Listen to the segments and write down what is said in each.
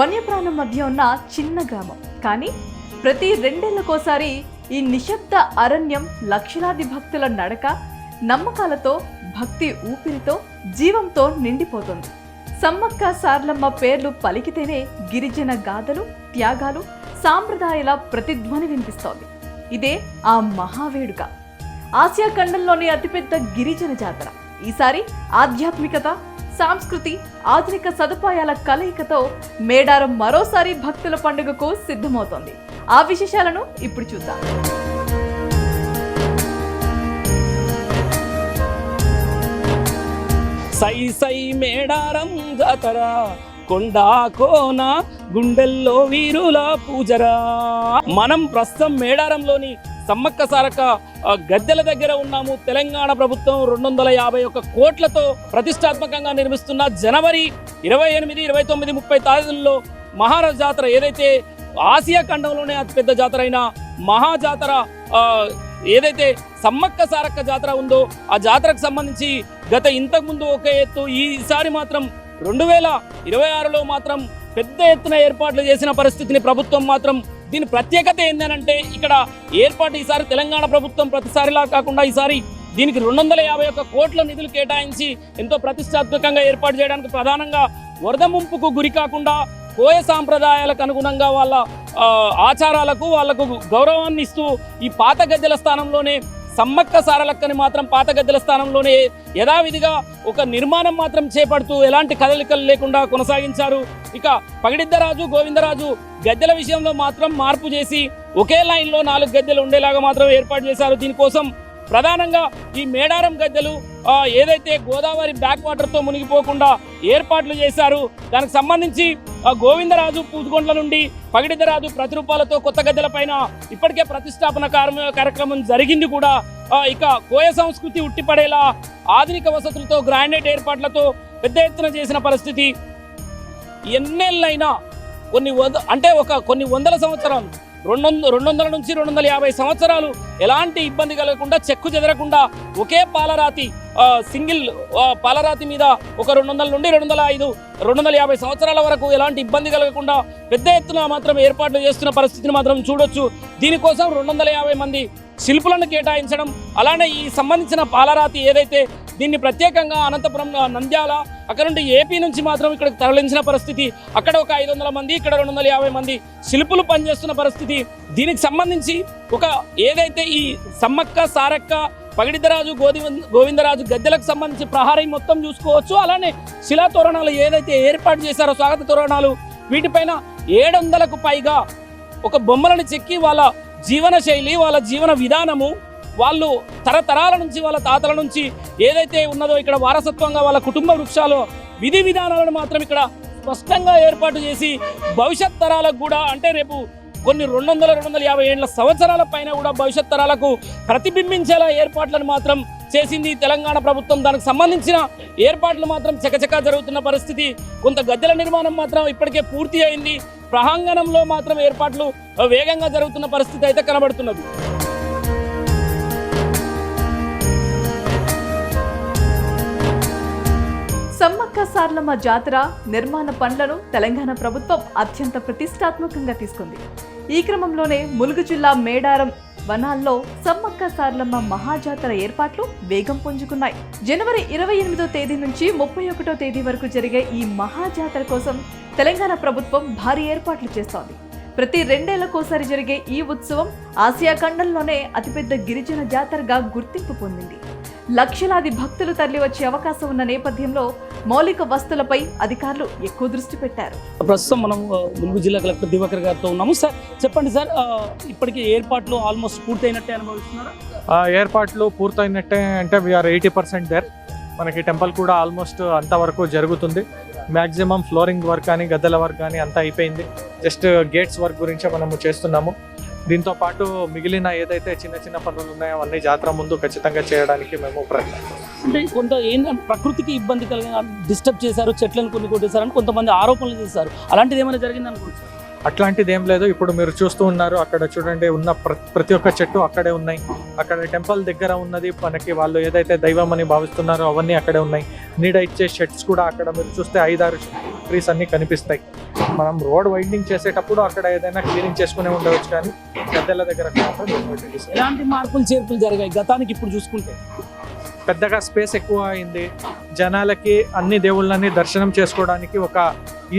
వన్యప్రాణం మధ్య ఉన్న చిన్న గ్రామం. కానీ ప్రతి రెండేళ్లకోసారి ఈ నిశ్శబ్ద అరణ్యం లక్షలాది భక్తుల నడక, నమ్మకాలతో, భక్తి ఊపిరితో, జీవంతో నిండిపోతుంది. సమ్మక్క సార్లమ్మ పేర్లు పలికితేనే గిరిజన గాథలు, త్యాగాలు, సాంప్రదాయాల ప్రతిధ్వని వినిపిస్తోంది. ఇదే ఆ మహావేడుక. ఆసియా ఖండంలోని అతిపెద్ద గిరిజన జాతర. ఈసారి ఆధ్యాత్మికత, సంస్కృతి, ఆధునిక సదుపాయాల కలయికతో మేడారం మరోసారి భక్తుల పండుగకు సిద్ధమవుతోంది. ఆ విశేషాలను ఇప్పుడు చూద్దాం. సై సై మేడారం జాతర, కొండా కోన గుండెల్లో వీరుల పూజరా. మనం ప్రస్తుతం మేడారంలోని సమ్మక్క సారక్క గద్దెల దగ్గర ఉన్నాము. తెలంగాణ ప్రభుత్వం 251 కోట్లతో ప్రతిష్టాత్మకంగా నిర్మిస్తున్న జనవరి 28, 29, 30 తేదీల్లో మహారాజ జాతర, ఏదైతే ఆసియా ఖండంలోనే అతిపెద్ద జాతర అయిన మహా జాతర, ఏదైతే సమ్మక్క సారక్క జాతర ఉందో ఆ జాతరకు సంబంధించి గత ఇంతకుముందు ఒక ఎత్తు, ఈసారి మాత్రం 2026లో మాత్రం పెద్ద ఎత్తున ఏర్పాట్లు చేసిన పరిస్థితిని ప్రభుత్వం మాత్రం, దీని ప్రత్యేకత ఏంటంటే ఇక్కడ ఏర్పాటు ఈసారి తెలంగాణ ప్రభుత్వం ప్రతిసారిలా కాకుండా ఈసారి దీనికి 251 కోట్ల నిధులు కేటాయించి ఎంతో ప్రతిష్టాత్మకంగా ఏర్పాటు చేయడానికి, ప్రధానంగా వరద ముంపుకు గురి కాకుండా కోయ సాంప్రదాయాలకు అనుగుణంగా వాళ్ళ ఆచారాలకు వాళ్ళకు గౌరవాన్ని ఇస్తూ ఈ పాత గద్దెల స్థానంలోనే సమ్మక్క సారలక్కని మాత్రం పాత గద్దెల స్థానంలోనే యథావిధిగా ఒక నిర్మాణం మాత్రం చేపడుతూ ఎలాంటి కదలికలు లేకుండా కొనసాగించారు. ఇక పగిడిద్దరాజు, గోవిందరాజు గద్దెల విషయంలో మాత్రం మార్పు చేసి ఒకే లైన్లో 4 గద్దెలు ఉండేలాగా మాత్రం ఏర్పాటు చేశారు. దీనికోసం ప్రధానంగా ఈ మేడారం గద్దెలు ఏదైతే గోదావరి బ్యాక్ వాటర్తో మునిగిపోకుండా ఏర్పాట్లు చేశారు. దానికి సంబంధించి గోవిందరాజు పూజగొండ్ల నుండి పగిడిద్దరాజు ప్రతిరూపాలతో కొత్త గద్దెల పైన ఇప్పటికే ప్రతిష్టాపన కార్యక్రమం జరిగింది కూడా. ఇక కోయ సంస్కృతి ఉట్టిపడేలా ఆధునిక వసతులతో, గ్రానైట్ ఏర్పాట్లతో పెద్ద ఎత్తున చేసిన పరిస్థితి. ఎన్నేళ్ళైనా కొన్ని వందల సంవత్సరాలు, 200 నుంచి 250 సంవత్సరాలు ఎలాంటి ఇబ్బంది కలగకుండా, చెక్కు చెదరకుండా ఒకే పాలరాతి, సింగిల్ పాలరాతి మీద ఒక 200 నుండి 205, 250 సంవత్సరాల వరకు ఎలాంటి ఇబ్బంది కలగకుండా పెద్ద ఎత్తున మాత్రం ఏర్పాట్లు చేస్తున్న పరిస్థితిని మాత్రం చూడొచ్చు. దీనికోసం 250 మంది శిల్పులను కేటాయించడం, అలానే ఈ సంబంధించిన పాలరాతి ఏదైతే దీన్ని ప్రత్యేకంగా అనంతపురం, నంద్యాల, అక్కడ నుండి ఏపీ నుంచి మాత్రం ఇక్కడికి తరలించిన పరిస్థితి. అక్కడ ఒక 500 మంది, ఇక్కడ 250 మంది శిల్పులు పనిచేస్తున్న పరిస్థితి. దీనికి సంబంధించి ఏదైతే ఈ సమ్మక్క సారక్క పగిడిద్దరాజు, గోవిందరాజు గద్దెలకు సంబంధించి ప్రహారీ మొత్తం చూసుకోవచ్చు. అలానే శిలా తోరణాలు ఏదైతే ఏర్పాటు చేశారో, స్వాగత తోరణాలు, వీటిపైన 700కు పైగా ఒక బొమ్మలను చెక్కి వాళ్ళ జీవన శైలి, వాళ్ళ జీవన విధానము, వాళ్ళు తరతరాల నుంచి వాళ్ళ తాతల నుంచి ఏదైతే ఉన్నదో ఇక్కడ వారసత్వంగా వాళ్ళ కుటుంబ వృక్షాలు, విధి విధానాలను మాత్రం ఇక్కడ స్పష్టంగా ఏర్పాటు చేసి భవిష్యత్ తరాలకు కూడా, అంటే రేపు కొన్ని 200-250 ఏళ్ల సంవత్సరాల పైన కూడా భవిష్యత్ తరాలకు ప్రతిబింబించేలా ఏర్పాట్లను మాత్రం చేసింది తెలంగాణ ప్రభుత్వం. దానికి సంబంధించిన ఏర్పాట్లు మాత్రం చకచకా జరుగుతున్న పరిస్థితి. కొంత గద్దెల నిర్మాణం మాత్రం ఇప్పటికే పూర్తి అయింది. ప్రాంగణంలో మాత్రం ఏర్పాట్లు వేగంగా జరుగుతున్న పరిస్థితి అయితే కనబడుతున్నది. సమ్మక్క సార్లమ్మ జాతర నిర్మాణ పనులను తెలంగాణ ప్రభుత్వం అత్యంత ప్రతిష్టాత్మకంగా తీసుకుంది. ఈ క్రమంలోనే ములుగు జిల్లా మేడారం వనాల్లో సమ్మక్క సార్లమ్మ మహాజాతర ఏర్పాట్లు వేగం పుంజుకున్నాయి. జనవరి 28వ తేదీ నుంచి 31వ తేదీ వరకు జరిగే ఈ మహాజాతర కోసం తెలంగాణ ప్రభుత్వం భారీ ఏర్పాట్లు చేస్తోంది. ప్రతి రెండేళ్లకోసారి జరిగే ఈ ఉత్సవం ఆసియా ఖండంలోనే అతిపెద్ద గిరిజన జాతరగా గుర్తింపు పొందింది. లక్షలాది భక్తులు తరలివచ్చే అవకాశం ఉన్న నేపథ్యంలో మౌలిక వస్తువులపై అధికారులు ఎక్కువ దృష్టి పెట్టారు. ప్రస్తుతం మనం ములుగు జిల్లా కలెక్టర్ దివాకర్ గారితో ఉన్నాము. సార్ చెప్పండి సార్, ఇప్పటికీ ఏర్పాట్లు ఆల్మోస్ట్ పూర్తయినట్టే అనుభవిస్తున్నారా? ఏర్పాట్లు పూర్తయినట్టే అంటే వీఆర్ 80% దేర్. మనకి టెంపుల్ కూడా ఆల్మోస్ట్ అంతవరకు జరుగుతుంది. మ్యాక్సిమం ఫ్లోరింగ్ వర్క్ కానీ, గద్దెల వర్క్ కానీ అంతా అయిపోయింది. జస్ట్ గేట్స్ వర్క్ గురించే మనము చేస్తున్నాము. దీంతో పాటు మిగిలిన ఏదైతే చిన్న చిన్న పనులు ఉన్నాయో అవన్నీ జాతర ముందు ఖచ్చితంగా చేయడానికి మేము ప్రయత్నం. అంటే కొంత ఏంటంటే ప్రకృతికి ఇబ్బంది కలిగిన, డిస్టర్బ్ చేశారు, చెట్లను కొన్ని కొట్టేశారని కొంతమంది ఆరోపణలు చేశారు. అలాంటిది ఏమైనా జరిగింది అనుకోవచ్చు? అట్లాంటిది ఏం లేదు. ఇప్పుడు మీరు చూస్తూ ఉన్నారు, అక్కడ చూడండి ఉన్న ప్రతి ఒక్క చెట్టు అక్కడే ఉన్నాయి. అక్కడ టెంపుల్ దగ్గర ఉన్నది మనకి వాళ్ళు ఏదైతే దైవం అని భావిస్తున్నారో అవన్నీ అక్కడే ఉన్నాయి. నీడ ఇచ్చే షెడ్స్ కూడా అక్కడ మీరు చూస్తే 5-6 ట్రీస్ అన్నీ కనిపిస్తాయి. మనం రోడ్ వైండింగ్ చేసేటప్పుడు అక్కడ ఏదైనా క్లీనింగ్ చేసుకునే ఉండవచ్చు, కానీ గద్దెల దగ్గర ఎలాంటి మార్పులు చేర్పులు జరిగాయి గతానికి ఇప్పుడు చూసుకుంటే? పెద్దగా స్పేస్ ఎక్కువ అయింది. జనాలకి అన్ని దేవుళ్ళని దర్శనం చేసుకోవడానికి ఒక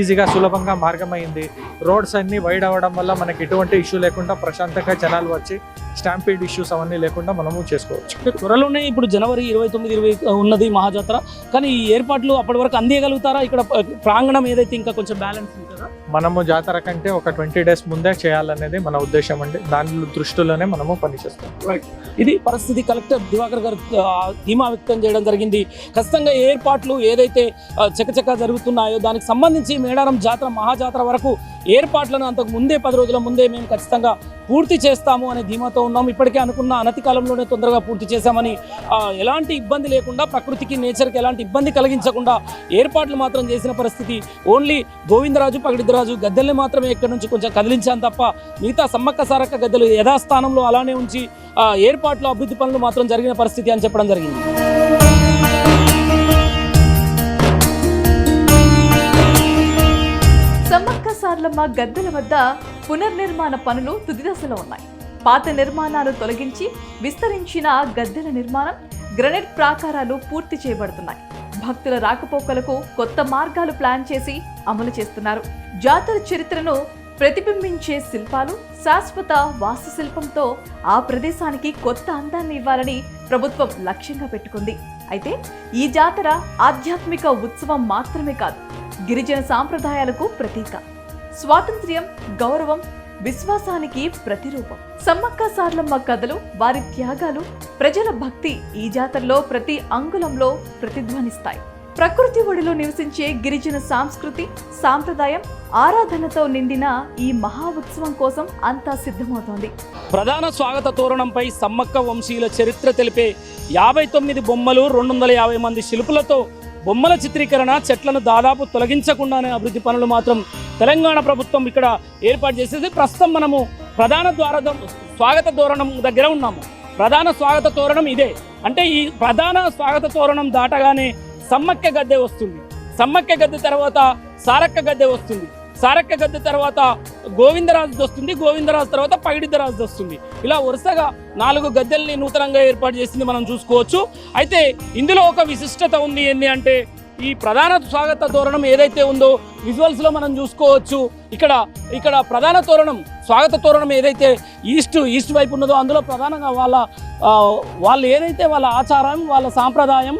ఈజీగా సులభంగా మార్గం అయింది. రోడ్స్ అన్నీ వైడ్ అవ్వడం వల్ల మనకి ఎటువంటి ఇష్యూ లేకుండా ప్రశాంతంగా జనాలు వచ్చి స్టాంపీడ్ ఇష్యూస్ అవన్నీ లేకుండా మనము చేసుకోవచ్చు. త్వరలోనే ఇప్పుడు జనవరి 29-20 ఉన్నది మహాజాతర, కానీ ఈ ఏర్పాట్లు అప్పటి వరకు అందియగలుగుతారా? ఇక్కడ ప్రాంగణం ఏదైతే ఇంకా కొంచెం బ్యాలెన్స్ ఉంటుందా? మనము జాతర కంటే ఒక 20 days ముందే చేయాలనేది మన ఉద్దేశం అండి. దాని దృష్టిలోనే మనము పనిచేస్తాం. ఇది పరిస్థితి. కలెక్టర్ దివాకర్ గారు ధీమా వ్యక్తం చేయడం జరిగింది. ఖచ్చితంగా ఏర్పాట్లు ఏదైతే చకచకా జరుగుతున్నాయో దానికి సంబంధించి మేడారం జాతర మహాజాతర వరకు ఏర్పాట్లను అంతకు ముందే 10 రోజుల ముందే మేము ఖచ్చితంగా పూర్తి చేస్తాము అనే ధీమాతో ఉన్నాం. ఇప్పటికే అనుకున్న అనతి కాలంలోనే తొందరగా పూర్తి చేశామని, ఎలాంటి ఇబ్బంది లేకుండా ప్రకృతికి నేచర్కి ఎలాంటి ఇబ్బంది కలిగించకుండా ఏర్పాట్లు మాత్రం చేసిన పరిస్థితి. ఓన్లీ గోవిందరాజు పగడిద్దరాజు గద్దెల్ని మాత్రమే ఇక్కడి నుంచి కొంచెం కదిలించాను తప్ప మిగతా సమ్మక్క సారక్క గద్దెలు యథాస్థానంలో అలానే ఉంచి ఏర్పాట్లు అభివృద్ధి పనులు మాత్రం జరిగిన పరిస్థితి అని చెప్పడం జరిగింది. సమ్మక్క సార్లమ్మ గద్దెల వద్ద పునర్నిర్మాణ పనులు తుది దశలో ఉన్నాయి. పాత నిర్మాణాలు తొలగించి విస్తరించిన గద్దెల నిర్మాణం, గ్రనైట్ ప్రాకారాలు పూర్తి చేయబడుతున్నాయి. భక్తుల రాకపోకలకు కొత్త మార్గాలు ప్లాన్ చేసి అమలు చేస్తున్నారు. జాతర చరిత్రను ప్రతిబింబించే శిల్పాలు, శాశ్వత వాస్తుశిల్పంతో ఆ ప్రదేశానికి కొత్త అందాన్ని ఇవ్వాలని ప్రభుత్వం లక్ష్యంగా పెట్టుకుంది. అయితే ఈ జాతర ఆధ్యాత్మిక ఉత్సవం మాత్రమే కాదు, గిరిజన సాంప్రదాయాలకు ప్రతీక. స్వాతంత్ర్యం, గౌరవం, విశ్వాసానికి ప్రతిరూపం. సమ్మక్క సార్లమ్మ కథలు, వారి త్యాగాలు, ప్రజల భక్తి ఈ జాతరలో ప్రతి అంగుళంలో ప్రతిధ్వనిస్తాయి. ప్రకృతి ఒడిలో నివసించే గిరిజన సంస్కృతి, సాంప్రదాయం, ఆరాధనతో నిండిన ఈ మహా ఉత్సవం కోసం అంతా సిద్ధమవుతోంది. ప్రధాన స్వాగత తోరణంపై సమ్మక్క వంశీయుల చరిత్ర తెలిపే 59 బొమ్మలు, 250 మంది శిల్పులతో బొమ్మల చిత్రీకరణ, చెట్లను దాదాపు తొలగించకుండానే అభివృద్ధి పనులు మాత్రం తెలంగాణ ప్రభుత్వం ఇక్కడ ఏర్పాటు చేసేది. ప్రస్తుతం మనము ప్రధాన స్వాగత తోరణం దగ్గర ఉన్నాము. ప్రధాన స్వాగత తోరణం ఇదే. అంటే ఈ ప్రధాన స్వాగత తోరణం దాటగానే సమ్మక్క గద్దె వస్తుంది. సమ్మక్క గద్దె తర్వాత సారక్క గద్దె వస్తుంది. సారక్క గద్దె తర్వాత గోవిందరాజు వస్తుంది. గోవిందరాజు తర్వాత పగిడిద్దరాజు వస్తుంది. ఇలా వరుసగా 4 గద్దెల్ని నూతనంగా ఏర్పాటు చేసింది మనం చూసుకోవచ్చు. అయితే ఇందులో ఒక విశిష్టత ఉంది. ఏంటి అంటే ఈ ప్రధాన స్వాగత తోరణం ఏదైతే ఉందో విజువల్స్లో మనం చూసుకోవచ్చు. ఇక్కడ ప్రధాన తోరణం, స్వాగత తోరణం ఏదైతే ఈస్ట్ వైపు ఉన్నదో అందులో ప్రధానంగా వాళ్ళు ఏదైతే వాళ్ళ ఆచారం, వాళ్ళ సాంప్రదాయం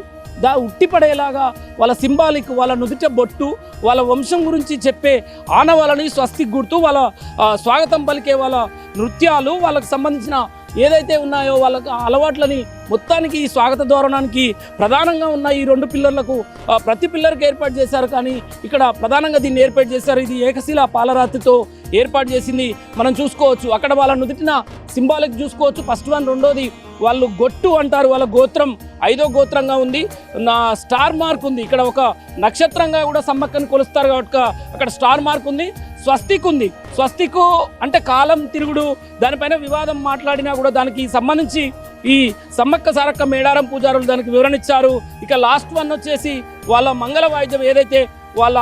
ఉట్టిపడేలాగా వాళ్ళ సింబాలిక్, వాళ్ళ నుదుట బొట్టు, వాళ్ళ వంశం గురించి చెప్పే ఆనవాళ్ళని స్వస్తిక్ గుర్తు, వాళ్ళ స్వాగతం పలికే వాళ్ళ నృత్యాలు, వాళ్ళకు సంబంధించిన ఏదైతే ఉన్నాయో వాళ్ళ అలవాట్లని మొత్తానికి ఈ స్వాగత తోరణానికి ప్రధానంగా ఉన్న ఈ 2 పిల్లర్లకు ప్రతి పిల్లర్కి ఏర్పాటు చేశారు. కానీ ఇక్కడ ప్రధానంగా దీన్ని ఏర్పాటు చేశారు. ఇది ఏకశిలా పాలరాతితో ఏర్పాటు చేసింది మనం చూసుకోవచ్చు. అక్కడ వాళ్ళ నుదుటిన సింబాలిక్ చూసుకోవచ్చు. First one. రెండోది వాళ్ళు గొట్టు అంటారు. వాళ్ళ గోత్రం 5వ గోత్రంగా ఉంది. స్టార్ మార్క్ ఉంది. ఇక్కడ ఒక నక్షత్రంగా కూడా సమ్మక్కని కొలుస్తారు కాబట్టి అక్కడ స్టార్ మార్క్ ఉంది. స్వస్తిక్ ఉంది. స్వస్తిక్ అంటే కాలం తిరుగుడు, దానిపైన వివాదం మాట్లాడినా కూడా దానికి సంబంధించి ఈ సమ్మక్క సారక్క మేడారం పూజారులు దానికి వివరణ ఇచ్చారు. ఇక లాస్ట్ వన్ వచ్చేసి వాళ్ళ మంగళ వాయిద్యం ఏదైతే వాళ్ళ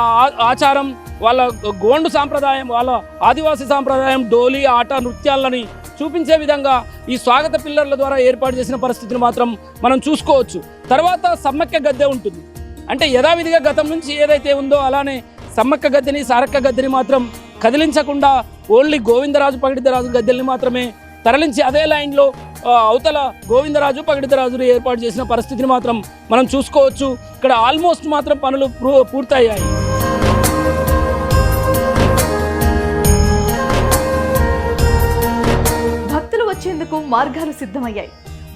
ఆచారం, వాళ్ళ గోండు సాంప్రదాయం, వాళ్ళ ఆదివాసీ సాంప్రదాయం, డోలి ఆట నృత్యాలని చూపించే విధంగా ఈ స్వాగత పిల్లర్ల ద్వారా ఏర్పాటు చేసిన పరిస్థితిని మాత్రం మనం చూసుకోవచ్చు. తర్వాత సమ్మక్క గద్దె ఉంటుంది. అంటే యథావిధిగా గతం నుంచి ఏదైతే ఉందో అలానే సమ్మక్క గద్దెని, సారక్క గద్దెని మాత్రం కదిలించకుండా ఓన్లీ గోవిందరాజు పగిడిద్దరాజు గద్దెల్ని మాత్రమే తరలించి అదే లైన్లో అవతల గోవిందరాజు పగిడిద్దరాజులు ఏర్పాటు చేసిన పరిస్థితిని మాత్రం మనం చూసుకోవచ్చు. ఇక్కడ ఆల్మోస్ట్ మాత్రం పనులు పూర్తయ్యాయి. భక్తులు వచ్చేందుకు మార్గాలు సిద్ధమయ్యాయి.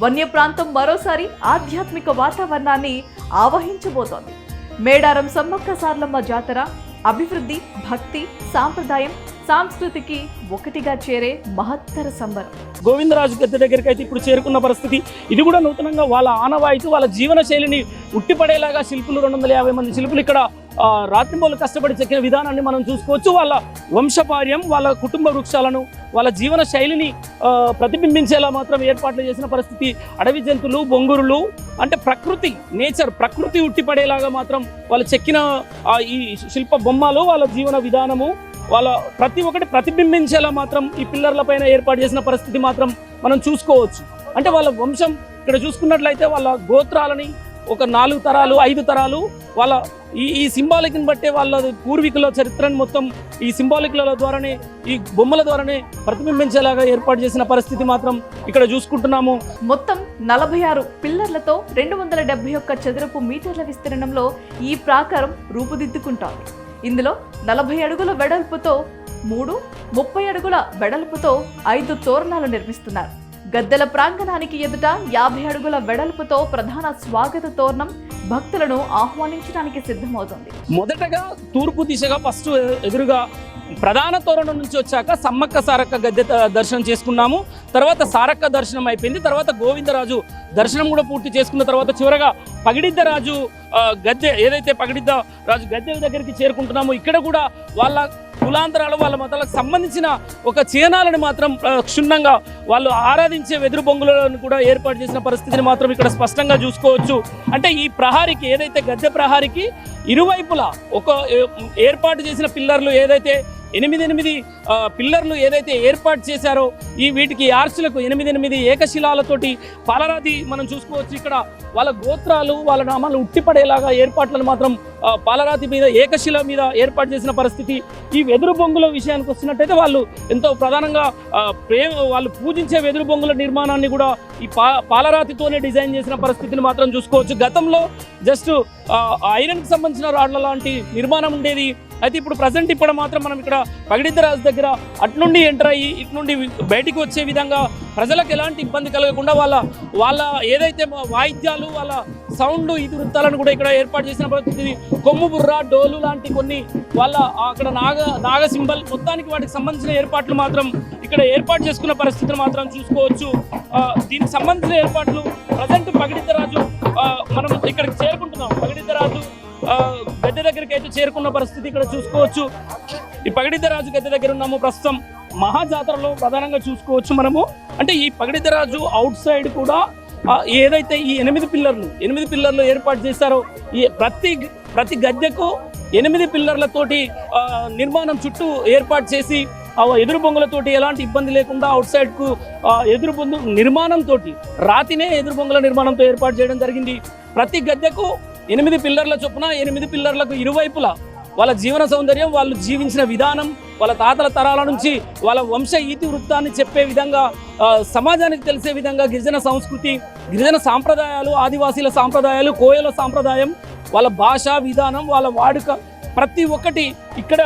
వన్యప్రాంతం మరోసారి ఆధ్యాత్మిక వాతావరణాన్ని ఆవహించబోతోంది. మేడారం సమ్మక్క సార్లమ్మ జాతర అభివృద్ధి, భక్తి, సాంప్రదాయం, సంస్కృతికి ఒకటిగా చేరే మహత్తర సంబరం. గోవిందరాజు గద్దె దగ్గరికి అయితే ఇప్పుడు చేరుకున్న పరిస్థితి. ఇది కూడా నూతనంగా వాళ్ళ ఆనవాయితీ, వాళ్ళ జీవన శైలిని ఉట్టిపడేలాగా శిల్పులు 250 మంది శిల్పులు ఇక్కడ రాత్రింబోలు కష్టపడి చెక్కిన విధానాన్ని మనం చూసుకోవచ్చు. వాళ్ళ వంశపార్యం, వాళ్ళ కుటుంబ వృక్షాలను, వాళ్ళ జీవన శైలిని ప్రతిబింబించేలా మాత్రం ఏర్పాట్లు చేసిన పరిస్థితి. అడవి జంతువులు, బొంగురులు, అంటే ప్రకృతి, నేచర్, ప్రకృతి ఉట్టిపడేలాగా మాత్రం వాళ్ళు చెక్కిన ఈ శిల్ప బొమ్మలు, వాళ్ళ జీవన విధానము, వాళ్ళ ప్రతి ఒక్కటి ప్రతిబింబించేలా మాత్రం ఈ పిల్లర్ల పైన ఏర్పాటు చేసిన పరిస్థితి మాత్రం మనం చూసుకోవచ్చు. అంటే వాళ్ళ వంశం ఇక్కడ చూసుకున్నట్లయితే వాళ్ళ గోత్రాలని ఒక 4 తరాలు 5 తరాలు వాళ్ళ ఈ సింబాలిక్ని బట్టే వాళ్ళ పూర్వీకుల చరిత్రను మొత్తం ఈ సింబాలిక్ల ద్వారానే, ఈ బొమ్మల ద్వారానే ప్రతిబింబించేలాగా ఏర్పాటు చేసిన పరిస్థితి మాత్రం ఇక్కడ చూసుకుంటున్నాము. మొత్తం 46 పిల్లర్లతో 271 చదరపు మీటర్ల విస్తీర్ణంలో ఈ ప్రాకారం రూపుదిద్దుకుంటోంది. ఇందులో 40 అడుగుల వెడల్పుతో 3, 30 అడుగుల వెడల్పుతో 5 తోరణాలు నిర్మిస్తున్నారు. గద్దెల ప్రాంగణానికి ఎదుట 50 అడుగుల వెడల్పుతో ప్రధాన స్వాగత తోరణం భక్తులను ఆహ్వానించడానికి సిద్ధమవుతుంది. మొదటగా తూర్పు దిశగా ఫస్ట్ ఎదురుగా ప్రధాన తోరణం నుంచి వచ్చాక సమ్మక్క సారక్క గద్దె దర్శనం చేసుకున్నాము. తర్వాత సారక్క దర్శనం అయిపోయింది. తర్వాత గోవిందరాజు దర్శనం కూడా పూర్తి చేసుకున్న తర్వాత చివరగా పగిడిద్దరాజు గద్దె, ఏదైతే పగిడిద్దరాజు గద్దెల దగ్గరికి చేరుకుంటున్నామో ఇక్కడ కూడా వాళ్ళ కులాంతరాలు, వాళ్ళ మతాలకు సంబంధించిన ఒక చిహ్నాలను మాత్రం క్షుణ్ణంగా వాళ్ళు ఆరాధించే వెదురు బొంగులను కూడా ఏర్పాటు చేసిన పరిస్థితిని మాత్రం ఇక్కడ స్పష్టంగా చూసుకోవచ్చు. అంటే ఈ ప్రహారికి, ఏదైతే గద్దె ప్రహారికి ఇరువైపులా ఒక ఏర్పాటు చేసిన పిల్లర్లు, ఏదైతే 8 పిల్లర్లు ఏదైతే ఏర్పాటు చేశారో, ఈ వీటికి ఆర్చులకు 8 ఏకశిలాలతోటి పాలరాతి మనం చూసుకోవచ్చు. ఇక్కడ వాళ్ళ గోత్రాలు, వాళ్ళ నామాలు ఉట్టిపడేలాగా ఏర్పాట్లను మాత్రం పాలరాతి మీద, ఏకశిల మీద ఏర్పాటు చేసిన పరిస్థితి. ఈ వెదురు బొంగుల విషయానికి వచ్చినట్టయితే వాళ్ళు ఎంతో ప్రధానంగా వాళ్ళు పూజించే వెదురు బొంగుల నిర్మాణాన్ని కూడా ఈ పాలరాతితోనే డిజైన్ చేసిన పరిస్థితిని మాత్రం చూసుకోవచ్చు. గతంలో జస్ట్ ఐరన్కి సంబంధించిన రాళ్ల లాంటి నిర్మాణం ఉండేది. అయితే ఇప్పుడు ప్రజెంట్ ఇప్పుడు మాత్రం మనం ఇక్కడ పగిడిద్దరాజు దగ్గర అట్నుండి ఎంటర్ అయ్యి ఇటు నుండి బయటికి వచ్చే విధంగా ప్రజలకు ఎలాంటి ఇబ్బంది కలగకుండా వాళ్ళ ఏదైతే వాయిద్యాలు, వాళ్ళ సౌండ్, ఇది వృత్తాలను కూడా ఇక్కడ ఏర్పాటు చేసిన పరిస్థితి. కొమ్ము బుర్ర, డోలు లాంటి కొన్ని వాళ్ళ అక్కడ నాగ సింబల్, మొత్తానికి వాటికి సంబంధించిన ఏర్పాట్లు మాత్రం ఇక్కడ ఏర్పాటు చేసుకున్న పరిస్థితిని మాత్రం చూసుకోవచ్చు. దీనికి సంబంధించిన ఏర్పాట్లు ప్రజెంట్ పగిడిద్దరాజు మనం ఇక్కడికి చేరుకుంటున్నాం. పగిడిద్దరాజు గద్దె దగ్గరికి అయితే చేరుకున్న పరిస్థితి ఇక్కడ చూసుకోవచ్చు. ఈ పగిడిద్దరాజు గద్దె దగ్గర ఉన్నాము ప్రస్తుతం. మహాజాతరలో ప్రధానంగా చూసుకోవచ్చు మనము. అంటే ఈ పగిడిద్దరాజు అవుట్ సైడ్ కూడా ఏదైతే ఈ 8 పిల్లర్లు ఏర్పాటు చేశారో, ఈ ప్రతి గద్దెకు 8 పిల్లర్లతోటి నిర్మాణం చుట్టూ ఏర్పాటు చేసి ఎదురు బొంగులతోటి ఎలాంటి ఇబ్బంది లేకుండా అవుట్ సైడ్ కు ఎదురు బొంగు నిర్మాణంతో, రాతినే ఎదురు బొంగుల నిర్మాణంతో ఏర్పాటు చేయడం జరిగింది. ప్రతి గద్దెకు 8 పిల్లర్ల చొప్పున 8 పిల్లర్లకు ఇరువైపులా వాళ్ళ జీవన సౌందర్యం, వాళ్ళు జీవించిన విధానం, వాళ్ళ తాతల తరాల నుంచి వాళ్ళ వంశ ఈతి వృత్తాన్ని చెప్పే విధంగా, సమాజానికి తెలిసే విధంగా గిరిజన సంస్కృతి, గిరిజన సాంప్రదాయాలు, ఆదివాసీల సాంప్రదాయాలు, కోయల సాంప్రదాయం, వాళ్ళ భాష విధానం, వాళ్ళ వాడుక, ప్రతి ఒక్కటి ఇక్కడ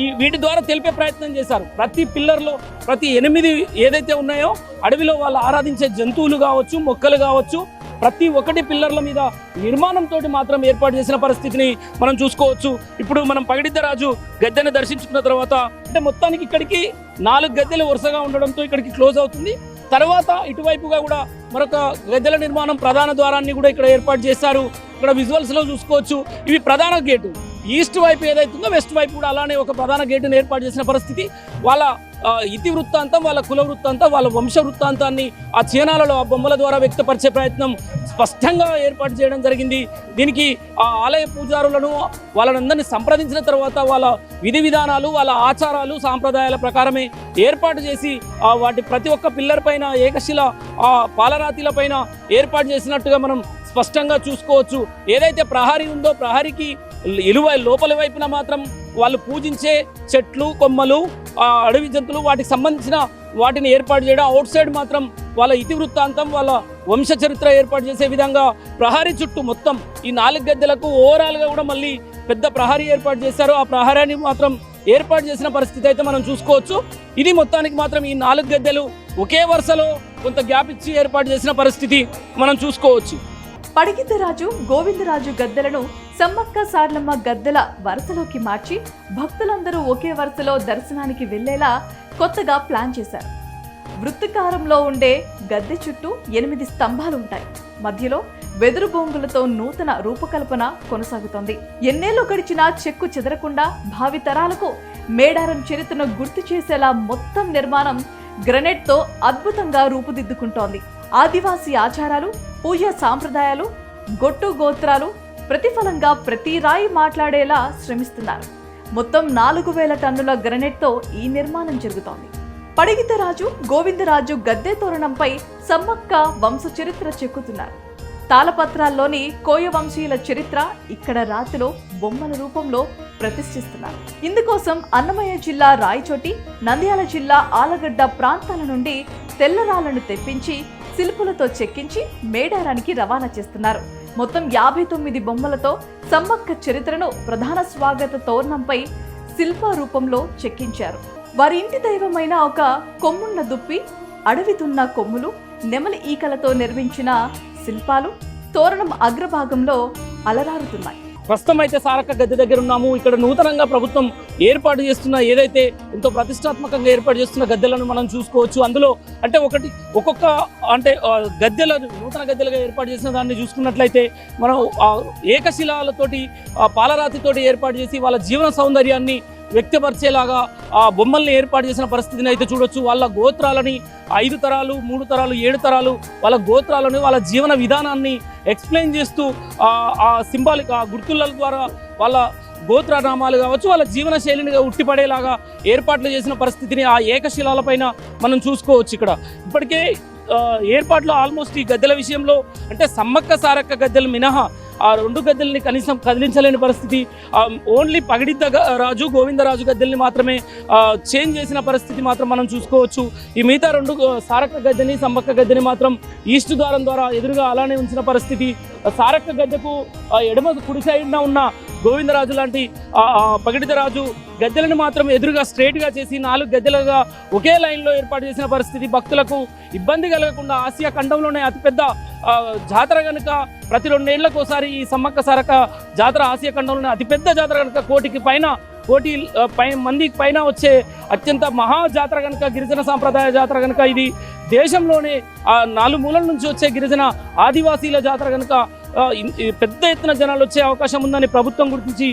ఈ వీటి ద్వారా తెలిపే ప్రయత్నం చేశారు. ప్రతి పిల్లర్లో ప్రతి 8 ఏదైతే ఉన్నాయో అడవిలో వాళ్ళు ఆరాధించే జంతువులు కావచ్చు, మొక్కలు కావచ్చు, ప్రతి ఒక్కటి పిల్లర్ల మీద నిర్మాణంతో మాత్రం ఏర్పాటు చేసిన పరిస్థితిని మనం చూసుకోవచ్చు. ఇప్పుడు మనం పగిడిద్దరాజు గద్దెను దర్శించుకున్న తర్వాత అంటే మొత్తానికి ఇక్కడికి 4 గద్దెలు వరుసగా ఉండడంతో ఇక్కడికి క్లోజ్ అవుతుంది. తర్వాత ఇటువైపుగా కూడా మరొక గద్దెల నిర్మాణం, ప్రధాన ద్వారాన్ని కూడా ఇక్కడ ఏర్పాటు చేశారు. ఇక్కడ విజువల్స్లో చూసుకోవచ్చు. ఇవి ప్రధాన గేటు. ఈస్ట్ వైపు ఏదైతుందో వెస్ట్ వైపు కూడా అలానే ఒక ప్రధాన గేటును ఏర్పాటు చేసిన పరిస్థితి. వాళ్ళ ఇతి వృత్తాంతం, వాళ్ళ కుల వృత్తాంతం, వాళ్ళ వంశ వృత్తాంతాన్ని ఆ చిహ్నాలలో, ఆ బొమ్మల ద్వారా వ్యక్తపరిచే ప్రయత్నం స్పష్టంగా ఏర్పాటు చేయడం జరిగింది. దీనికి ఆ ఆలయ పూజారులను వాళ్ళందరినీ సంప్రదించిన తర్వాత వాళ్ళ విధి విధానాలు, వాళ్ళ ఆచారాలు, సాంప్రదాయాల ప్రకారమే ఏర్పాటు చేసి వాటి ప్రతి ఒక్క పిల్లర్ పైన ఏకశిల పాలరాతిల పైన ఏర్పాటు చేసినట్టుగా మనం స్పష్టంగా చూసుకోవచ్చు. ఏదైతే ప్రహరీ ఉందో ప్రహరీకి లోపల వైపున మాత్రం వాళ్ళు పూజించే చెట్లు, కొమ్మలు, అడవి జంతువులు, వాటికి సంబంధించిన వాటిని ఏర్పాటు చేయడం, అవుట్ సైడ్ మాత్రం వాళ్ళ ఇతివృత్తాంతం, వాళ్ళ వంశ చరిత్ర ఏర్పాటు చేసే విధంగా ప్రహరీ చుట్టూ మొత్తం ఈ 4 గద్దెలకు ఓవరాల్గా కూడా మళ్ళీ పెద్ద ప్రహరీ ఏర్పాటు చేశారు. ఆ ప్రహరీని మాత్రం ఏర్పాటు చేసిన పరిస్థితి అయితే మనం చూసుకోవచ్చు. ఇది మొత్తానికి మాత్రం ఈ 4 గద్దెలు ఒకే వరుసలో కొంత గ్యాప్ ఇచ్చి ఏర్పాటు చేసిన పరిస్థితి మనం చూసుకోవచ్చు. పడిగిద్దరాజు, గోవిందరాజు గద్దెలను సమ్మక్క సార్లమ్మ గద్దెల వరుసలోకి మార్చి భక్తులందరూ ఒకే వరుసలో దర్శనానికి వెళ్లేలా కొత్తగా ప్లాన్ చేశారు. వృత్తికారంలో ఉండే గద్దె చుట్టూ 8 స్తంభాలు ఉంటాయి. మధ్యలో వెదురు బొంగులతో నూతన రూపకల్పన కొనసాగుతోంది. ఎన్నేళ్లు గడిచినా చెక్కు చెదరకుండా భావితరాలకు మేడారం చరిత్రను గుర్తు చేసేలా మొత్తం నిర్మాణం గ్రనైట్తో అద్భుతంగా రూపుదిద్దుకుంటోంది. ఆదివాసీ ఆచారాలు, పూజా సాంప్రదాయాలు, గొట్టు గోత్రాలు ప్రతిఫలంగా ప్రతి రాయి మాట్లాడేలా శ్రమిస్తున్నారు. మొత్తం 4000 టన్నుల గ్రనైట్తో ఈ నిర్మాణం జరుగుతోంది. పడిగితరాజు, గోవిందరాజు గద్దె తోరణంపై సమ్మక్క వంశ చరిత్ర చెక్కుతున్నారు. తాళపత్రాల్లోని కోయ వంశీయుల చరిత్ర ఇక్కడ రాతిలో బొమ్మల రూపంలో ప్రతిష్ఠిస్తున్నారు. ఇందుకోసం అన్నమయ్య జిల్లా రాయచోటి, నంద్యాల జిల్లా ఆలగడ్డ ప్రాంతాల నుండి తెల్లరాళ్లను తెప్పించి శిల్పులతో చెక్కించి మేడారానికి రవాణా చేస్తున్నారు. మొత్తం 59 బొమ్మలతో సమ్మక్క చరిత్రను ప్రధాన స్వాగత తోరణంపై శిల్ప రూపంలో చెక్కించారు. వారి ఇంటి దైవమైన ఒక కొమ్మున్న దుప్పి, అడవితున్న కొమ్ములు, నెమలి ఈకలతో నిర్మించిన శిల్పాలు తోరణం అగ్రభాగంలో అలరారుతున్నాయి. ప్రస్తుతం అయితే సారక్క గద్దె దగ్గర ఉన్నాము. ఇక్కడ నూతనంగా ప్రభుత్వం ఏర్పాటు చేస్తున్న ఏదైతే ఎంతో ప్రతిష్టాత్మకంగా ఏర్పాటు చేస్తున్న గద్దెలను మనం చూసుకోవచ్చు. అందులో అంటే ఒక్కొక్క అంటే గద్దెలను నూతన గద్దెలుగా ఏర్పాటు చేసిన దాన్ని చూసుకున్నట్లయితే మనం ఏకశిలాలతోటి పాలరాతితోటి ఏర్పాటు చేసి వాళ్ళ జీవన సౌందర్యాన్ని వ్యక్తపరిచేలాగా ఆ బొమ్మల్ని ఏర్పాటు చేసిన పరిస్థితిని అయితే చూడొచ్చు. వాళ్ళ గోత్రాలని 5 తరాలు, 3 తరాలు, 7 తరాలు వాళ్ళ గోత్రాలను, వాళ్ళ జీవన విధానాన్ని ఎక్స్ప్లెయిన్ చేస్తూ ఆ సింబాలిక్ ఆ గుర్తుల ద్వారా వాళ్ళ గోత్రనామాలు కావచ్చు, వాళ్ళ జీవన శైలిని ఉట్టిపడేలాగా ఏర్పాట్లు చేసిన పరిస్థితిని ఆ ఏకశిలాలపైన మనం చూసుకోవచ్చు. ఇక్కడ ఇప్పటికే ఏర్పాట్లు ఆల్మోస్ట్ ఈ గద్దెల విషయంలో అంటే సమ్మక్క సారక్క గద్దెలు మినహా ఆ 2 గద్దెల్ని కనీసం కదిలించలేని పరిస్థితి. ఓన్లీ పగిడిద్ద రాజు, గోవిందరాజు గద్దెల్ని మాత్రమే చేంజ్ చేసిన పరిస్థితి మాత్రం మనం చూసుకోవచ్చు. ఈ మిగతా 2 సారక్క గద్దెని, సమ్మక్క గద్దెని మాత్రం ఈస్ట్ ద్వారం ద్వారా ఎదురుగా అలానే ఉంచిన పరిస్థితి. సారక్క గద్దెకు ఎడమ కుడి సైడ్న ఉన్న గోవిందరాజు లాంటి పగిడిత రాజు గద్దెలను మాత్రం ఎదురుగా స్ట్రైట్గా చేసి 4 గద్దెలుగా ఒకే లైన్లో ఏర్పాటు చేసిన పరిస్థితి. భక్తులకు ఇబ్బంది కలగకుండా ఆసియా ఖండంలోనే అతిపెద్ద జాతర కనుక ప్రతి 2 ఏళ్లకు ఒకసారి ఈ సమ్మక్క సారక్క జాతర ఆసియా ఖండంలోనే అతిపెద్ద జాతర కనుక కోటి మందికి పైన వచ్చే అత్యంత మహా జాతర కనుక, గిరిజన సాంప్రదాయ జాతర కనుక, ఇది దేశంలోనే 4 మూలల నుంచి వచ్చే గిరిజన ఆదివాసీల జాతర కనుక పెద్ద ఎత్తున జనాలు వచ్చే అవకాశం ఉందని ప్రభుత్వం గుర్తించి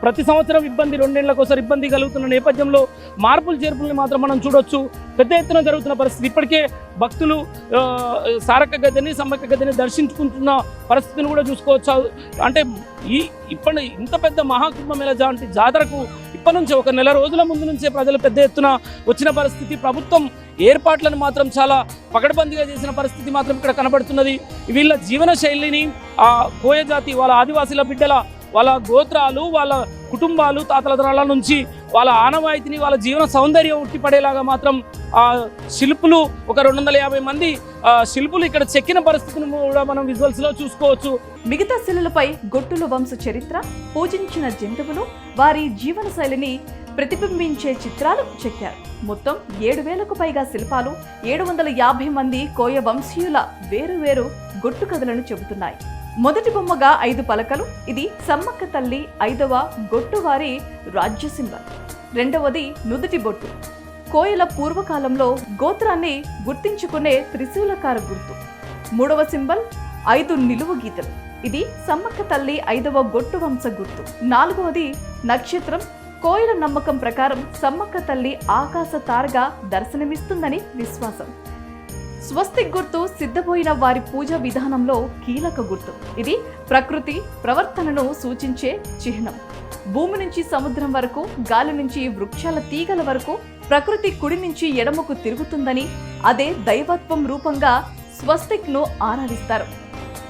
ప్రతి సంవత్సరం 2 ఏళ్లకు ఒకసారి ఇబ్బంది కలుగుతున్న నేపథ్యంలో మార్పులు చేర్పుల్ని మాత్రం మనం చూడొచ్చు. పెద్ద ఎత్తున జరుగుతున్న పరిస్థితి. ఇప్పటికే భక్తులు సారక్క గద్దెని, సమ్మక్క గద్దెని దర్శించుకుంటున్న పరిస్థితిని కూడా చూసుకోవచ్చు. అంటే ఇంత పెద్ద మహాకుంభమేళ లాంటి జాతరకు ఇప్పటి నుంచి ఒక నెల రోజుల ముందు నుంచే ప్రజలు పెద్ద ఎత్తున వచ్చిన పరిస్థితి. ప్రభుత్వం ఏర్పాట్లను మాత్రం చాలా పకడ్బందీగా చేసిన పరిస్థితి మాత్రం ఇక్కడ కనబడుతున్నది. వీళ్ళ జీవన శైలిని ఆ కోయ జాతి, వాళ్ళ ఆదివాసీల బిడ్డల వాళ్ళ గోత్రాలు, వాళ్ళ కుటుంబాలు, తాతల తరాల నుంచి వాళ్ళ ఆనవాయితీని, వాళ్ళ జీవన సౌందర్యం ఉట్టిపడేలాగా మాత్రం ఆ శిల్పులు ఒక 250 మంది శిల్పులు ఇక్కడ చెక్కిన పరిస్థితిని కూడా మనం విజువల్స్ లో చూసుకోవచ్చు. మిగతా శిలలపై గొట్టుల వంశ చరిత్ర, పూజించిన జంతువులు, వారి జీవన శైలిని ప్రతిబింబించే చిత్రాలు చెక్కారు. మొత్తం 7000కు పైగా శిల్పాలు 750 మంది కోయ వంశీయుల వేరువేరు గొట్టు కథలను చెబుతున్నాయి. మొదటి బొమ్మగా 5 పలకలు, ఇది సమ్మక్క తల్లి 5వ గొట్టువారి రాజ్య సింబల్. రెండవది నుదుటి బొట్టు, కోయల పూర్వకాలంలో గోత్రాన్ని గుర్తించుకునే త్రిశూలకార గుర్తు. మూడవ సింబల్ 5 నిలువు గీతలు, ఇది సమ్మక్క తల్లి 5వ గొట్టు వంశ గుర్తు. నాలుగవది నక్షత్రం, కోయల నమ్మకం ప్రకారం సమ్మక్క తల్లి ఆకాశ తారగా దర్శనమిస్తుందని విశ్వాసం. స్వస్తిక్ గుర్తు సిద్ధపోయిన వారి పూజా విధానంలో కీలక గుర్తు, ఇది ప్రకృతి ప్రవర్తనను సూచించే చిహ్నం. భూమి నుంచి సముద్రం వరకు, గాలి నుంచి వృక్షాల తీగల వరకు ప్రకృతి కుడి నుంచి ఎడమకు తిరుగుతుందని, అదే దైవత్వం రూపంగా స్వస్తిక్ ను ఆరాధిస్తారు.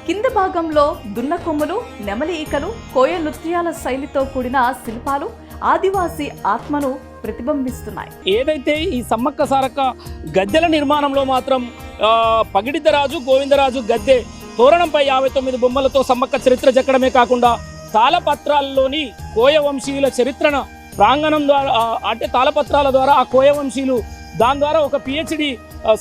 కింద భాగంలో దున్న కొమ్ములు, నెమలి ఈకలు, కోయ నృత్యాల శైలితో కూడిన శిల్పాలు ఆదివాసీ ఆత్మను ప్రతిబింబిస్తున్నాయి. ఏదైతే ఈ సమ్మక్క సారక్క గద్దెల నిర్మాణంలో మాత్రం పగిడిత రాజు, గోవిందరాజు గద్దె తోరణంపై 59 బొమ్మలతో సమ్మక్క చరిత్ర చెక్కడమే కాకుండా తాళపత్రాల్లోని కోయ వంశీయుల చరిత్రను ప్రాంగణం ద్వారా అంటే తాళపత్రాల ద్వారా ఆ కోయ వంశీయులు దాని ద్వారా ఒక PhD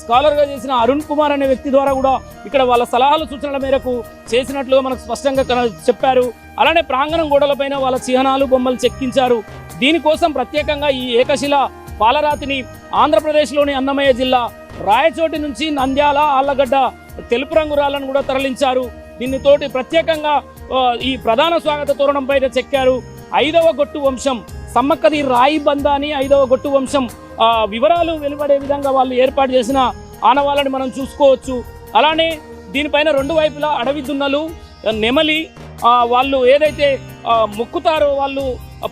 స్కాలర్గా చేసిన అరుణ్ కుమార్ అనే వ్యక్తి ద్వారా కూడా ఇక్కడ వాళ్ళ సలహాలు సూచనల మేరకు చేసినట్లుగా మనకు స్పష్టంగా చెప్పారు. అలానే ప్రాంగణం గోడలపైన వాళ్ళ చిహ్నాలు, బొమ్మలు చెక్కించారు. దీనికోసం ప్రత్యేకంగా ఈ ఏకశిల పాలరాతిని ఆంధ్రప్రదేశ్లోని అన్నమయ్య జిల్లా రాయచోటి నుంచి నంద్యాల ఆళ్లగడ్డ తెలుపు రంగు రాళ్ళను కూడా తరలించారు. దీనితోటి ప్రత్యేకంగా ఈ ప్రధాన స్వాగత తోరణం పైన చెక్కారు. 5వ గొట్టు వంశం సమ్మక్కది రాయి బంద అని 5వ గొట్టు వంశం వివరాలు వెలువడే విధంగా వాళ్ళు ఏర్పాటు చేసిన ఆనవాళ్ళని మనం చూసుకోవచ్చు. అలానే దీనిపైన 2 వైపులా అడవి దున్నలు, నెమలి, వాళ్ళు ఏదైతే మొక్కుతారో, వాళ్ళు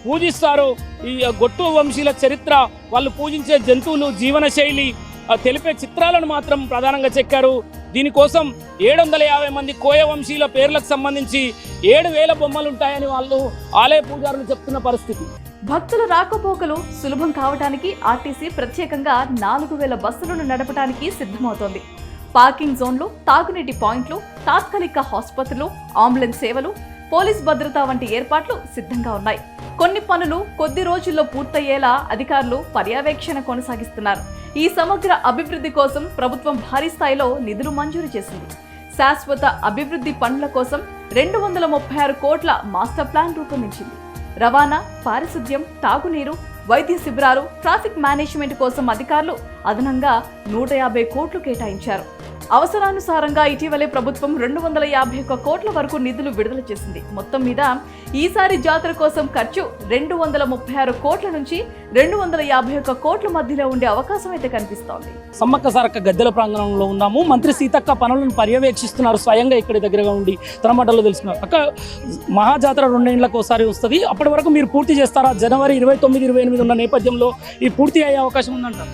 పూజిస్తారో, ఈ గొట్టు వంశీల చరిత్ర, వాళ్ళు పూజించే జంతువులు, జీవన శైలి తెలిపే చిత్రాలను మాత్రం ప్రధానంగా చెక్కారు. దీనికోసం 750 మంది కోయ వంశీల పేర్లకు సంబంధించి 7000 బొమ్మలు ఉంటాయని వాళ్ళు ఆలయ పూజారులు చెప్తున్న పరిస్థితి. భక్తుల రాకపోకలు సులభం కావడానికి ఆర్టీసీ ప్రత్యేకంగా 4000 బస్సులను నడపడానికి సిద్ధమవుతోంది. పార్కింగ్ జోన్లు, తాగునీటి పాయింట్లు, తాత్కాలిక ఆసుపత్రులు, అంబులెన్స్ సేవలు, పోలీస్ భద్రత వంటి ఏర్పాట్లు సిద్ధంగా ఉన్నాయి. కొన్ని పనులు కొద్ది రోజుల్లో పూర్తయ్యేలా అధికారులు పర్యవేక్షణ కొనసాగిస్తున్నారు. ఈ సమగ్ర అభివృద్ధి కోసం ప్రభుత్వం భారీ స్థాయిలో నిధులు మంజూరు చేసింది. శాశ్వత అభివృద్ధి పనుల కోసం 236 కోట్ల మాస్టర్ ప్లాన్ రూపొందించింది. రవాణా, పారిశుద్ధ్యం, తాగునీరు, వైద్య శిబిరాలు, ట్రాఫిక్ మేనేజ్మెంట్ కోసం అధికారులు అదనంగా 150 కోట్లు కేటాయించారు. అవసరానుసారంగా ఇటీవలే ప్రభుత్వం 251 కోట్ల వరకు నిధులు విడుదల చేసింది. మొత్తం మీద ఈసారి జాతర కోసం ఖర్చు 236 కోట్ల నుంచి 251 కోట్ల మధ్యలో ఉండే అవకాశం అయితే కనిపిస్తోంది. సమ్మక్క సారక్క గద్దెల ప్రాంగణంలో ఉన్నాము. మంత్రి సీతక్క పనులను పర్యవేక్షిస్తున్నారు. స్వయంగా ఇక్కడ దగ్గరగా ఉండి తన మాటల్లో తెలుసుకున్నారు. అక్క, మహాజాతర 2 ఏళ్లకు ఒకసారి వస్తుంది. అప్పటి వరకు మీరు పూర్తి చేస్తారా? జనవరి 29, 28 ఉన్న నేపథ్యంలో ఈ పూర్తి అయ్యే అవకాశం ఉందంటారు?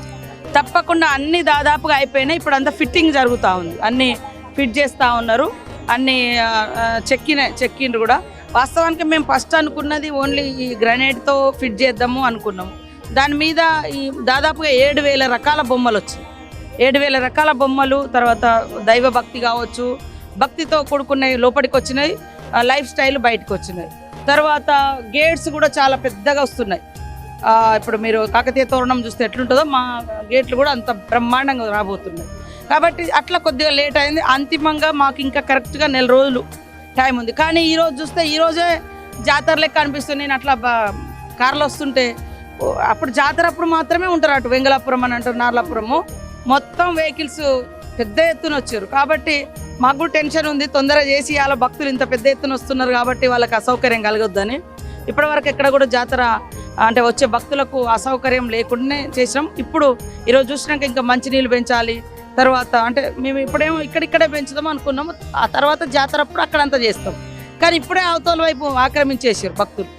తప్పకుండా అన్ని దాదాపుగా అయిపోయినాయి. ఇప్పుడు అంతా ఫిట్టింగ్ జరుగుతూ ఉంది. అన్నీ ఫిట్ చేస్తూ ఉన్నారు. అన్నీ చెక్కిండ్రు కూడా. వాస్తవానికి మేము ఫస్ట్ అనుకున్నది ఓన్లీ ఈ గ్రనైట్తో ఫిట్ చేద్దాము అనుకున్నాము. దాని మీద ఈ దాదాపుగా 7000 రకాల బొమ్మలు వచ్చాయి. 7000 రకాల బొమ్మలు, తర్వాత దైవ భక్తి కావచ్చు, భక్తితో కూడుకున్నవి లోపలికి వచ్చినాయి, లైఫ్ స్టైల్ బయటకు వచ్చినాయి. తర్వాత గేట్స్ కూడా చాలా పెద్దగా వస్తున్నాయి. ఇప్పుడు మీరు కాకతీయ తోరణం చూస్తే ఎట్లుంటుందో మా గేట్లు కూడా అంత బ్రహ్మాండంగా రాబోతున్నాయి. కాబట్టి అట్లా కొద్దిగా లేట్ అయింది. అంతిమంగా మాకు ఇంకా కరెక్ట్గా 1 రోజులు టైం ఉంది. కానీ ఈరోజు చూస్తే ఈరోజే జాతర లెక్క అనిపిస్తుంది. నేను అట్లా కార్లు వస్తుంటే, అప్పుడు జాతర అప్పుడు మాత్రమే ఉంటారు. అటు వెంగళాపురం అని అంటారు, నార్లాపురము, మొత్తం వెహికల్స్ పెద్ద ఎత్తున వచ్చారు. కాబట్టి మాకు కూడా టెన్షన్ ఉంది. తొందరగా చేసి వాళ్ళ భక్తులు ఇంత పెద్ద ఎత్తున వస్తున్నారు కాబట్టి వాళ్ళకి అసౌకర్యం కలగొద్దని ఇప్పటివరకు ఎక్కడ కూడా జాతర అంటే వచ్చే భక్తులకు అసౌకర్యం లేకుండానే చేసాం. ఇప్పుడు ఈరోజు చూసినాక ఇంకా మంచినీళ్ళు పెంచాలి. తర్వాత అంటే మేము ఇప్పుడేమో ఇక్కడిక్కడే పెంచుదాం అనుకున్నాము. ఆ తర్వాత జాతర అప్పుడు అక్కడంతా చేస్తాం. కానీ ఇప్పుడే అవతల వైపు ఆక్రమించేసారు భక్తులు.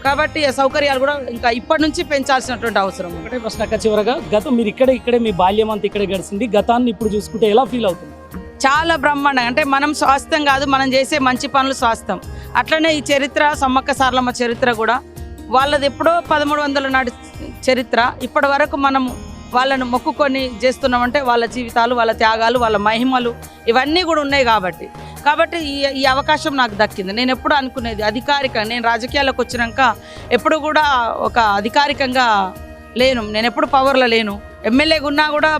కాబట్టి సౌకర్యాలు కూడా ఇంకా ఇప్పటి నుంచి పెంచాల్సినటువంటి అవసరం. ఒకటే ప్రశ్న చివరగా, గతం మీరు ఇక్కడే మీ బాల్యం అంతా ఇక్కడే గడిచింది. గతాన్ని ఇప్పుడు చూసుకుంటే ఎలా ఫీల్ అవుతుంది? చాలా బ్రహ్మాండంగా. అంటే మనం స్వాస్థ్యం కాదు, మనం చేసే మంచి పనులు స్వాస్థ్యం. అట్లనే ఈ చరిత్ర, సమ్మక్క సారలమ్మ చరిత్ర కూడా వాళ్ళది ఎప్పుడో 1300 నాటి చరిత్ర. ఇప్పటి వరకు మనం వాళ్ళను మొక్కుకొని చేస్తున్నామంటే వాళ్ళ జీవితాలు, వాళ్ళ త్యాగాలు, వాళ్ళ మహిమలు ఇవన్నీ కూడా ఉన్నాయి. కాబట్టి ఈ అవకాశం నాకు దక్కింది. నేను ఎప్పుడు అనుకునేది అధికారికంగా, నేను రాజకీయాల్లోకి వచ్చినాక ఎప్పుడు కూడా ఒక అధికారికంగా లేను. నేను ఎప్పుడు పవర్లో లేను. ఎమ్మెల్యేగా ఉన్నా కూడా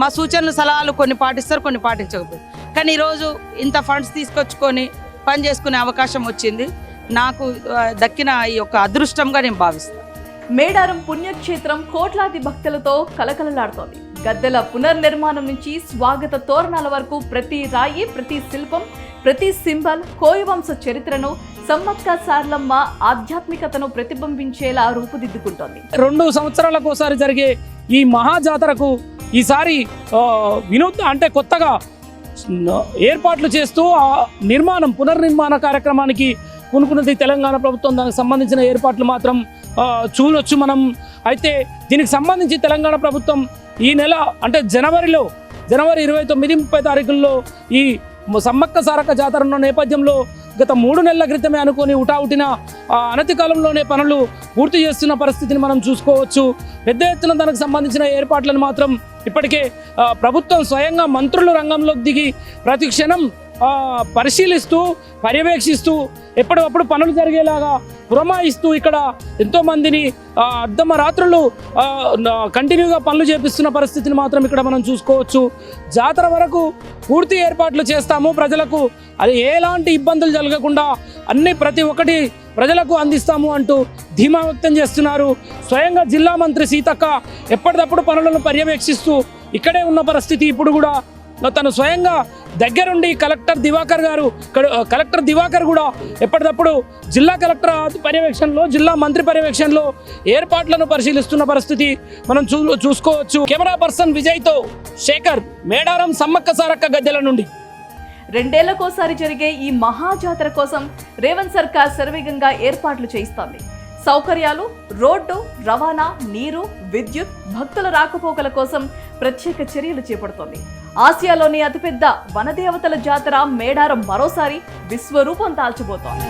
మా సూచనలు, సలహాలు కొన్ని పాటిస్తారు, కొన్ని పాటించకపోతే. కానీ ఈరోజు ఇంత ఫండ్స్ తీసుకొచ్చుకొని పని చేసుకునే అవకాశం వచ్చింది. నాకు దక్కిన ఈ యొక్క అదృష్టంగా నేను భావిస్తాను. మేడారం పుణ్యక్షేత్రం కోట్లాది భక్తులతో కలకలలాడుతోంది. గద్దెల పునర్నిర్మాణం నుంచి స్వాగత తోరణాల వరకు ప్రతి రాయి, ప్రతి శిల్పం, ప్రతి సింబల్ కోయవంశ చరిత్రను, సమ్మక్క సారలమ్మ ఆధ్యాత్మికతను ప్రతిబింబించేలా రూపుదిద్దుకుంటోంది. 2 సంవత్సరాలకు ఒకసారి జరిగే ఈ మహాజాతరకు ఈసారి వినూత్న అంటే కొత్తగా ఏర్పాట్లు చేస్తూ పునర్నిర్మాణ కార్యక్రమానికి పూనుకున్నది తెలంగాణ ప్రభుత్వం. దానికి సంబంధించిన ఏర్పాట్లు మాత్రం చూడొచ్చు మనం. అయితే దీనికి సంబంధించి తెలంగాణ ప్రభుత్వం ఈ నెల అంటే జనవరి 29, 30 తారీఖుల్లో ఈ సమ్మక్క సారక్క జాతర ఉన్న నేపథ్యంలో గత 3 నెలల క్రితమే అనుకొని ఉటావుటిన అనతి కాలంలోనే పనులు పూర్తి చేస్తున్న పరిస్థితిని మనం చూసుకోవచ్చు. పెద్ద ఎత్తున దానికి సంబంధించిన ఏర్పాట్లను మాత్రం ఇప్పటికే ప్రభుత్వం స్వయంగా మంత్రులు రంగంలోకి దిగి ప్రతి క్షణం పరిశీలిస్తూ, పర్యవేక్షిస్తూ, ఎప్పటికప్పుడు పనులు జరిగేలాగా పురమాయిస్తూ ఇక్కడ ఎంతోమందిని అర్ధమ రాత్రులు కంటిన్యూగా పనులు చేపిస్తున్న పరిస్థితిని మాత్రం ఇక్కడ మనం చూసుకోవచ్చు. జాతర వరకు పూర్తి ఏర్పాట్లు చేస్తాము, ప్రజలకు అది ఎలాంటి ఇబ్బందులు జరగకుండా అన్ని ప్రతి ఒక్కటి ప్రజలకు అందిస్తాము అంటూ ధీమా వ్యక్తం చేస్తున్నారు. స్వయంగా జిల్లా మంత్రి సీతక్క ఎప్పటికప్పుడు పనులను పర్యవేక్షిస్తూ ఇక్కడే ఉన్న పరిస్థితి. ఇప్పుడు కూడా తను స్వయంగా దగ్గరుండి కలెక్టర్ దివాకర్ కూడా ఎప్పటికప్పుడు జిల్లా కలెక్టర్ పర్యవేక్షణలో, జిల్లా మంత్రి పర్యవేక్షణలో ఏర్పాట్లను పరిశీలిస్తున్న పరిస్థితి మనం చూసుకోవచ్చు. కెమెరా పర్సన్ విజయ్తో శేఖర్, మేడారం సమ్మక్క సారక్క గద్దెల నుండి. 2 ఏళ్లకోసారి జరిగే ఈ మహాజాతర కోసం రేవంత్ సర్కార్ శరవేగంగా ఏర్పాట్లు చేయిస్తోంది. సౌకర్యాలు, రోడ్డు, రవాణా, నీరు, విద్యుత్, భక్తుల రాకపోకల కోసం ప్రత్యేక చర్యలు చేపడుతోంది. ఆసియాలోని అతిపెద్ద వనదేవతల జాతర మేడారం మరోసారి విశ్వరూపం దాల్చబోతోంది.